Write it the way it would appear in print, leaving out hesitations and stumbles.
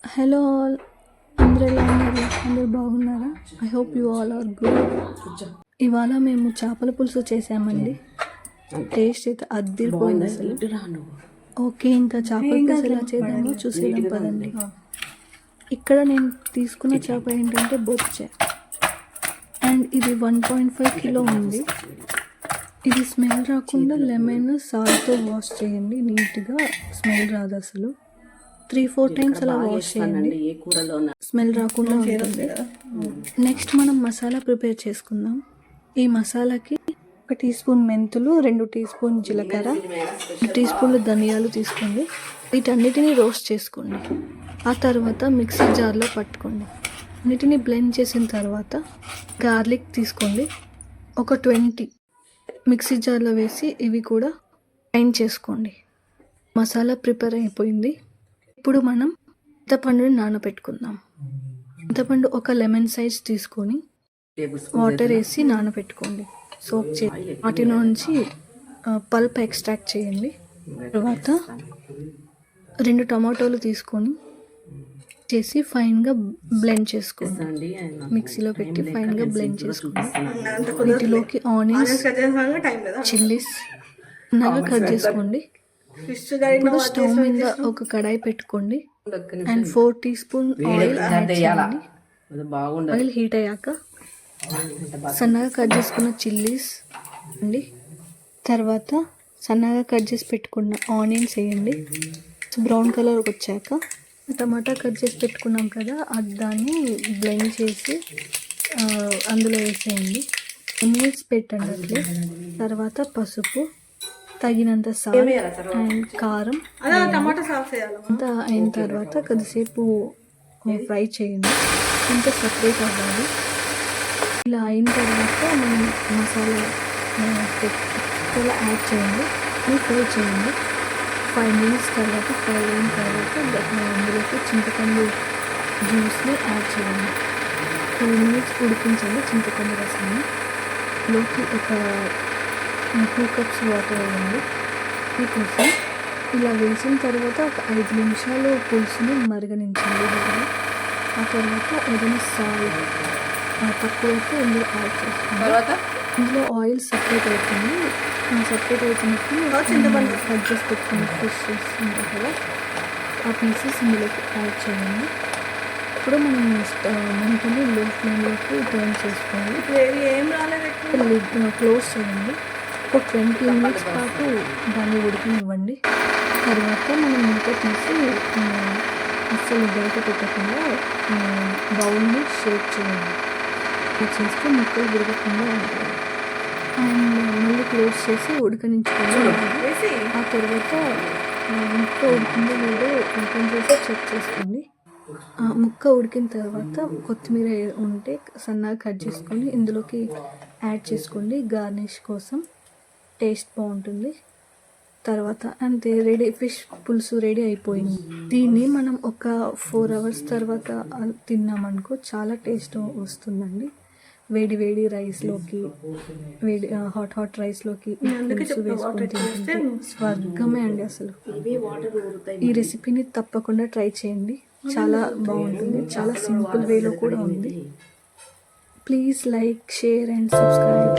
Hello all, అందరూ ఎలా ఉన్నారు? అందరూ బాగున్నారా? I hope you all are good. ఇవాళ మేము చేపల పులుసు చేసామండి. టేస్ట్ అయితే అద్దిరిపోయింది అసలు. ఓకే, ఇంకా చేపల పులుసు ఎలా చేద్దామో చూసేద్దాం పదండి. ఇక్కడ నేను తీసుకున్న చేప ఏంటంటే బొచ్చే, అండ్ ఇది 1.5 కిలో ఉంది. ఇది స్మెల్ రాకుండా లెమన్ సాల్ట్తో వాష్ చేయండి. నీట్గా స్మెల్ రాదు అసలు. 3-4 టైమ్స్ అలా వాష్ చేయండి, స్మెల్ రాకుండా ఉంటుంది. నెక్స్ట్ మనం మసాలా ప్రిపేర్ చేసుకుందాం. ఈ మసాలాకి 1 టీ స్పూన్ మెంతులు, 2 టీ స్పూన్ జీలకర్ర, 2 టీ స్పూన్లు ధనియాలు తీసుకోండి. వీటన్నిటిని రోస్ట్ చేసుకోండి. ఆ తర్వాత మిక్సీ జార్లో పట్టుకోండి. అన్నిటిని బ్లెండ్ చేసిన తర్వాత గార్లిక్ తీసుకోండి. ఒక 20 మిక్సీ జార్లో వేసి ఇవి కూడా గ్రైండ్ చేసుకోండి. మసాలా ప్రిపేర్ అయిపోయింది. ఇప్పుడు మనం చింతపండుని నానబెట్టుకుందాం. చింతపండు ఒక లెమన్ సైజ్ తీసుకొని వాటర్ వేసి నానబెట్టుకోండి. సోక్ చేసి వాటిలో నుంచి పల్ప్ ఎక్స్ట్రాక్ట్ చేయండి. తర్వాత 2 టమాటోలు తీసుకొని చేసి ఫైన్గా బ్లెండ్ చేసుకోండి. మిక్సీలో పెట్టి ఫైన్గా బ్లెండ్ చేసుకోండి. వీటిలోకి ఆనియన్స్, చిల్లీస్ నగా కట్ చేసుకోండి. ఇప్పుడు స్టవ్ మీద ఒక కడాయి పెట్టుకోండి and 4 teaspoon oil add చేయండి. ఆయిల్ హీట్ అయ్యాక సన్నగా కట్ చేసుకున్న చిల్లీస్ అండి, తర్వాత సన్నగా కట్ చేసి పెట్టుకున్న ఆనియన్స్ వేయండి. బ్రౌన్ కలర్ వచ్చాక టమాటా కట్ చేసి పెట్టుకున్నాం కదా, దాన్ని బ్లెండ్ చేసి అందులో వేసేయండి. మినిట్స్ పెట్టండి అట్లే. తర్వాత పసుపు, తగినంత సాల్ట్ అండ్ కారం అంతా అయిన తర్వాత కొద్దిసేపు ఫ్రై చేయండి. ఇంత సపరేట్ అవ్వాలి. ఇలా అయిన తర్వాత మనం మసాలా యాడ్ చేయండి, ఫ్రై చేయండి. 5 మినిట్స్ తర్వాత ఫ్రై అయిన తర్వాత అందులోకి చింతపండు జ్యూస్ని యాడ్ చేయండి. 2 మినిట్స్ ఉడికించండి చింతపండు రసాన్ని. లోకి ఒక 2 కప్స్ వాటర్ వేయండి. ఈ పులుసు ఇలా వేసిన తర్వాత ఒక 5 నిమిషాలు పులుసుని మరగనించండి. ఆ తర్వాత ఏదైనా సాల్ట్ తక్కువైతే ఇందులో యాడ్ చేసుకోండి. ఇందులో ఆయిల్ సపరేట్ అవుతుంది. సపరేట్ అవుతున్నప్పుడు కట్ చేసి పెట్టుకున్న ఫిషెస్ ఉంటాయి కదా, ఆ పీసెస్ ఇందులోకి యాడ్ చేయండి. ఇప్పుడు మనం మంటని లో ఫ్లేమ్లోకి టర్న్ చేసుకోండి. లిడ్ క్లోజ్ చేయండి. ఒక 20 మినిట్స్ పాటు దాన్ని ఉడికనివ్వండి. తర్వాత మనం మూత తీసి అస్సలు బయట పెట్టకుండా బౌల్ని షేక్ చేయండి. చేస్తే ముక్కలు విరగకుండా ఉంటాయి. అండ్ మళ్ళీ క్లోజ్ చేసి ఉడకనించుకోండి. ఆ తర్వాత ముక్క ఉడికిందో లేదో ఓపెన్ చేసి చెక్ చేసుకోండి. ముక్క ఉడికిన తర్వాత కొత్తిమీర ఉంటే సన్నగా కట్ చేసుకొని ఇందులోకి యాడ్ చేసుకోండి. గార్నిష్ కోసం టేస్ట్ బాగుంటుంది. తర్వాత అంతే, రెడీ. ఫిష్ పులుసు రెడీ అయిపోయింది. దీన్ని మనం ఒక 4 అవర్స్ తర్వాత తిన్నామనుకో చాలా టేస్ట్ వస్తుందండి. వేడి వేడి రైస్లోకి, హాట్ రైస్లోకి పులుసు వేసుకొని తింటుంటే స్వర్గమే అండి అసలు. ఈ రెసిపీని తప్పకుండా ట్రై చేయండి, చాలా బాగుంటుంది. చాలా సింపుల్ వేలో కూడా ఉంది. Please like, share and subscribe.